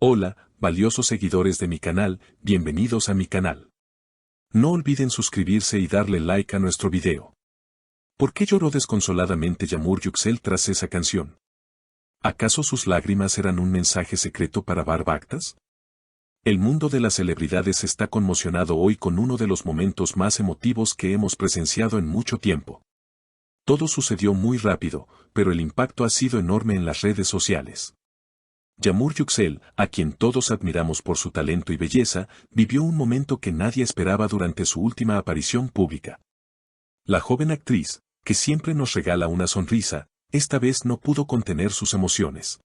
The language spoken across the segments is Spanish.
Hola, valiosos seguidores de mi canal, bienvenidos a mi canal. No olviden suscribirse y darle like a nuestro video. ¿Por qué lloró desconsoladamente Yamur Yüksel tras esa canción? ¿Acaso sus lágrimas eran un mensaje secreto para Barbactas? El mundo de las celebridades está conmocionado hoy con uno de los momentos más emotivos que hemos presenciado en mucho tiempo. Todo sucedió muy rápido, pero el impacto ha sido enorme en las redes sociales. Yamur Yüksel, a quien todos admiramos por su talento y belleza, vivió un momento que nadie esperaba durante su última aparición pública. La joven actriz, que siempre nos regala una sonrisa, esta vez no pudo contener sus emociones.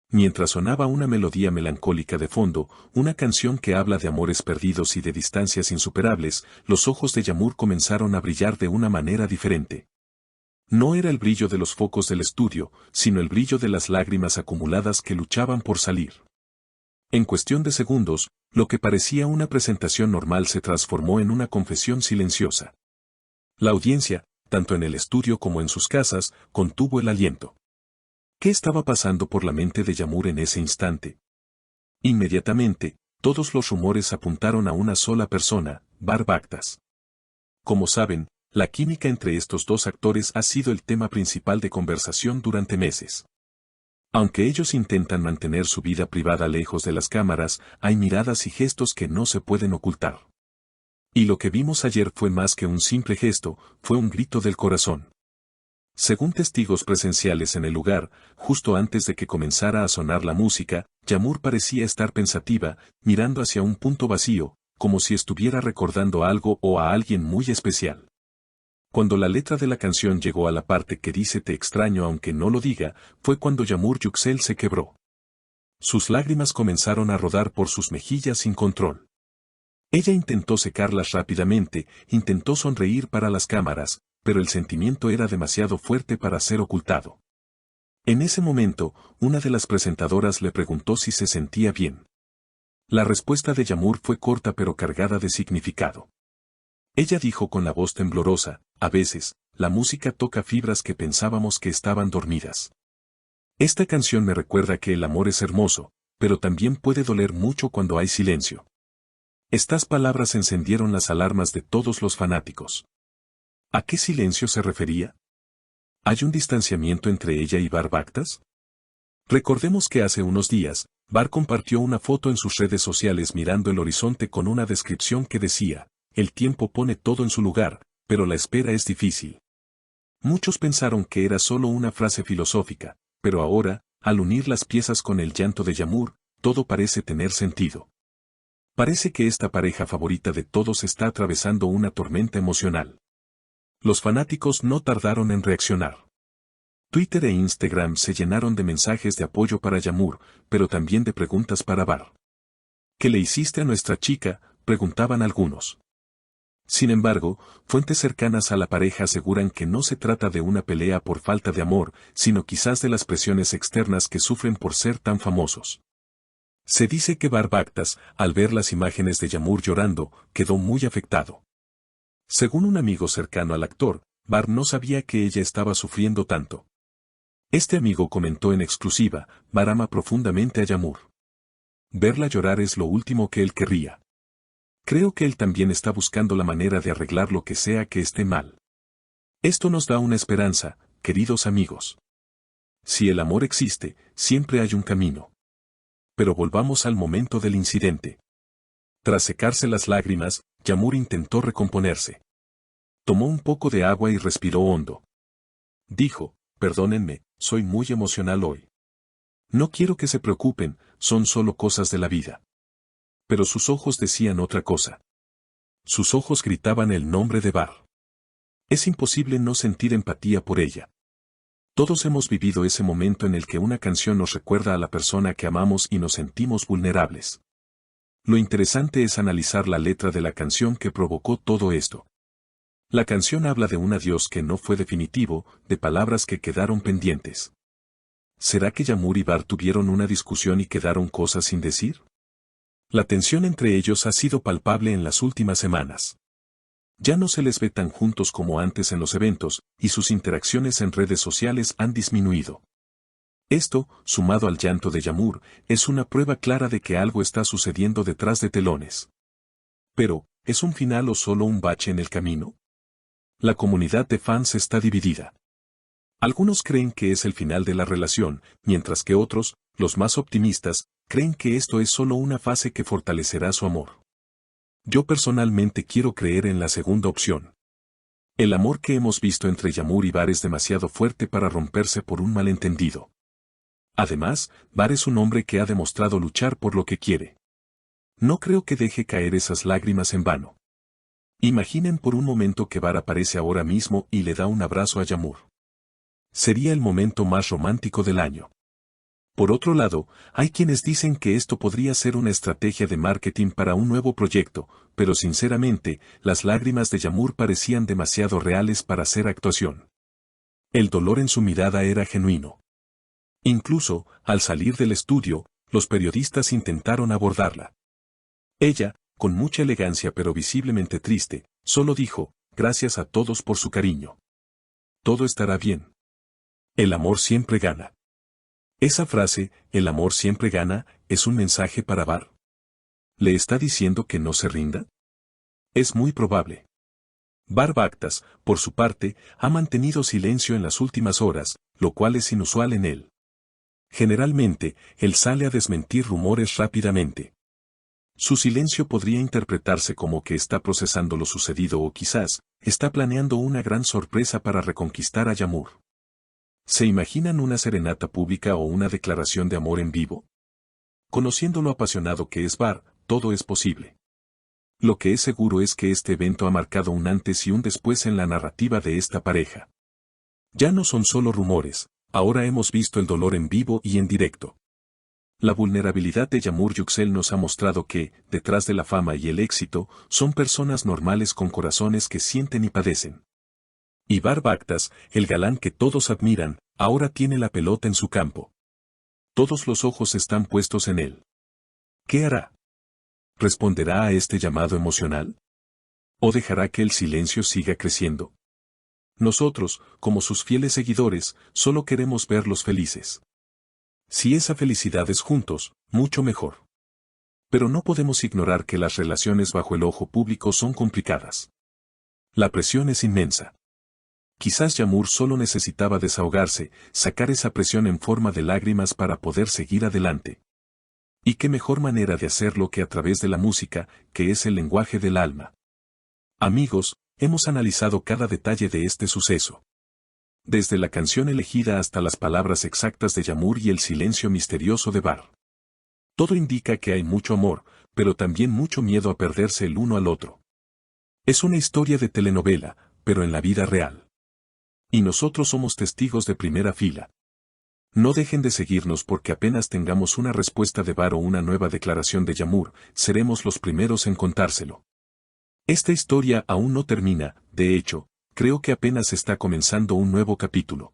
Mientras sonaba una melodía melancólica de fondo, una canción que habla de amores perdidos y de distancias insuperables, los ojos de Yamur comenzaron a brillar de una manera diferente. No era el brillo de los focos del estudio, sino el brillo de las lágrimas acumuladas que luchaban por salir. En cuestión de segundos, lo que parecía una presentación normal se transformó en una confesión silenciosa. La audiencia, tanto en el estudio como en sus casas, contuvo el aliento. ¿Qué estaba pasando por la mente de Yamur en ese instante? Inmediatamente, todos los rumores apuntaron a una sola persona, Barbactas. Como saben, la química entre estos dos actores ha sido el tema principal de conversación durante meses. Aunque ellos intentan mantener su vida privada lejos de las cámaras, hay miradas y gestos que no se pueden ocultar. Y lo que vimos ayer fue más que un simple gesto, fue un grito del corazón. Según testigos presenciales en el lugar, justo antes de que comenzara a sonar la música, Yamur parecía estar pensativa, mirando hacia un punto vacío, como si estuviera recordando algo o a alguien muy especial. Cuando la letra de la canción llegó a la parte que dice te extraño aunque no lo diga, fue cuando Yamur Yüksel se quebró. Sus lágrimas comenzaron a rodar por sus mejillas sin control. Ella intentó secarlas rápidamente, intentó sonreír para las cámaras, pero el sentimiento era demasiado fuerte para ser ocultado. En ese momento, una de las presentadoras le preguntó si se sentía bien. La respuesta de Yamur fue corta pero cargada de significado. Ella dijo con la voz temblorosa, a veces, la música toca fibras que pensábamos que estaban dormidas. Esta canción me recuerda que el amor es hermoso, pero también puede doler mucho cuando hay silencio. Estas palabras encendieron las alarmas de todos los fanáticos. ¿A qué silencio se refería? ¿Hay un distanciamiento entre ella y Barbactas? Recordemos que hace unos días, Bar compartió una foto en sus redes sociales mirando el horizonte con una descripción que decía, el tiempo pone todo en su lugar, pero la espera es difícil. Muchos pensaron que era solo una frase filosófica, pero ahora, al unir las piezas con el llanto de Yamur, todo parece tener sentido. Parece que esta pareja favorita de todos está atravesando una tormenta emocional. Los fanáticos no tardaron en reaccionar. Twitter e Instagram se llenaron de mensajes de apoyo para Yamur, pero también de preguntas para Bar. ¿Qué le hiciste a nuestra chica?, preguntaban algunos. Sin embargo, fuentes cercanas a la pareja aseguran que no se trata de una pelea por falta de amor, sino quizás de las presiones externas que sufren por ser tan famosos. Se dice que Barbactas, al ver las imágenes de Yamur llorando, quedó muy afectado. Según un amigo cercano al actor, Bar no sabía que ella estaba sufriendo tanto. Este amigo comentó en exclusiva, Bar ama profundamente a Yamur. Verla llorar es lo último que él querría. Creo que él también está buscando la manera de arreglar lo que sea que esté mal. Esto nos da una esperanza, queridos amigos. Si el amor existe, siempre hay un camino. Pero volvamos al momento del incidente. Tras secarse las lágrimas, Yamur intentó recomponerse. Tomó un poco de agua y respiró hondo. Dijo, perdónenme, soy muy emocional hoy. No quiero que se preocupen, son solo cosas de la vida. Pero sus ojos decían otra cosa. Sus ojos gritaban el nombre de Bar. Es imposible no sentir empatía por ella. Todos hemos vivido ese momento en el que una canción nos recuerda a la persona que amamos y nos sentimos vulnerables. Lo interesante es analizar la letra de la canción que provocó todo esto. La canción habla de un adiós que no fue definitivo, de palabras que quedaron pendientes. ¿Será que Yamur y Bar tuvieron una discusión y quedaron cosas sin decir? La tensión entre ellos ha sido palpable en las últimas semanas. Ya no se les ve tan juntos como antes en los eventos, y sus interacciones en redes sociales han disminuido. Esto, sumado al llanto de Yamur, es una prueba clara de que algo está sucediendo detrás de telones. Pero, ¿es un final o solo un bache en el camino? La comunidad de fans está dividida. Algunos creen que es el final de la relación, mientras que otros, los más optimistas, creen que esto es solo una fase que fortalecerá su amor. Yo personalmente quiero creer en la segunda opción. El amor que hemos visto entre Yamur y Bar es demasiado fuerte para romperse por un malentendido. Además, Bar es un hombre que ha demostrado luchar por lo que quiere. No creo que deje caer esas lágrimas en vano. Imaginen por un momento que Bar aparece ahora mismo y le da un abrazo a Yamur. Sería el momento más romántico del año. Por otro lado, hay quienes dicen que esto podría ser una estrategia de marketing para un nuevo proyecto, pero sinceramente, las lágrimas de Yamur parecían demasiado reales para ser actuación. El dolor en su mirada era genuino. Incluso, al salir del estudio, los periodistas intentaron abordarla. Ella, con mucha elegancia pero visiblemente triste, solo dijo, gracias a todos por su cariño. Todo estará bien. El amor siempre gana. Esa frase, el amor siempre gana, es un mensaje para Bar. ¿Le está diciendo que no se rinda? Es muy probable. Bar Baktas, por su parte, ha mantenido silencio en las últimas horas, lo cual es inusual en él. Generalmente, él sale a desmentir rumores rápidamente. Su silencio podría interpretarse como que está procesando lo sucedido o quizás, está planeando una gran sorpresa para reconquistar a Yamur. ¿Se imaginan una serenata pública o una declaración de amor en vivo? Conociendo lo apasionado que es Bar, todo es posible. Lo que es seguro es que este evento ha marcado un antes y un después en la narrativa de esta pareja. Ya no son solo rumores, ahora hemos visto el dolor en vivo y en directo. La vulnerabilidad de Yamur Yüksel nos ha mostrado que, detrás de la fama y el éxito, son personas normales con corazones que sienten y padecen. Y Bar Baktas, el galán que todos admiran, ahora tiene la pelota en su campo. Todos los ojos están puestos en él. ¿Qué hará? ¿Responderá a este llamado emocional? ¿O dejará que el silencio siga creciendo? Nosotros, como sus fieles seguidores, solo queremos verlos felices. Si esa felicidad es juntos, mucho mejor. Pero no podemos ignorar que las relaciones bajo el ojo público son complicadas. La presión es inmensa. Quizás Yamur solo necesitaba desahogarse, sacar esa presión en forma de lágrimas para poder seguir adelante. Y qué mejor manera de hacerlo que a través de la música, que es el lenguaje del alma. Amigos, hemos analizado cada detalle de este suceso. Desde la canción elegida hasta las palabras exactas de Yamur y el silencio misterioso de Bar. Todo indica que hay mucho amor, pero también mucho miedo a perderse el uno al otro. Es una historia de telenovela, pero en la vida real. Y nosotros somos testigos de primera fila. No dejen de seguirnos porque apenas tengamos una respuesta de Bar o una nueva declaración de Yamur, seremos los primeros en contárselo. Esta historia aún no termina, de hecho, creo que apenas está comenzando un nuevo capítulo.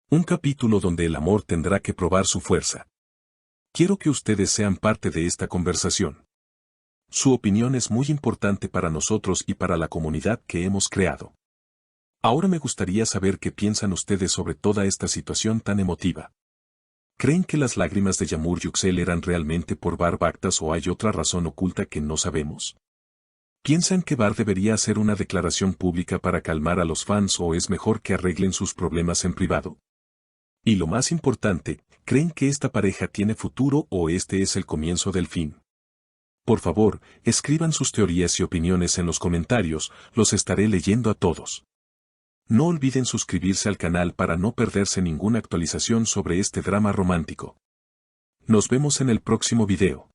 Un capítulo donde el amor tendrá que probar su fuerza. Quiero que ustedes sean parte de esta conversación. Su opinión es muy importante para nosotros y para la comunidad que hemos creado. Ahora me gustaría saber qué piensan ustedes sobre toda esta situación tan emotiva. ¿Creen que las lágrimas de Yamur Yüksel eran realmente por Bar Baktas o hay otra razón oculta que no sabemos? ¿Piensan que Bar debería hacer una declaración pública para calmar a los fans o es mejor que arreglen sus problemas en privado? Y lo más importante, ¿creen que esta pareja tiene futuro o este es el comienzo del fin? Por favor, escriban sus teorías y opiniones en los comentarios, los estaré leyendo a todos. No olviden suscribirse al canal para no perderse ninguna actualización sobre este drama romántico. Nos vemos en el próximo video.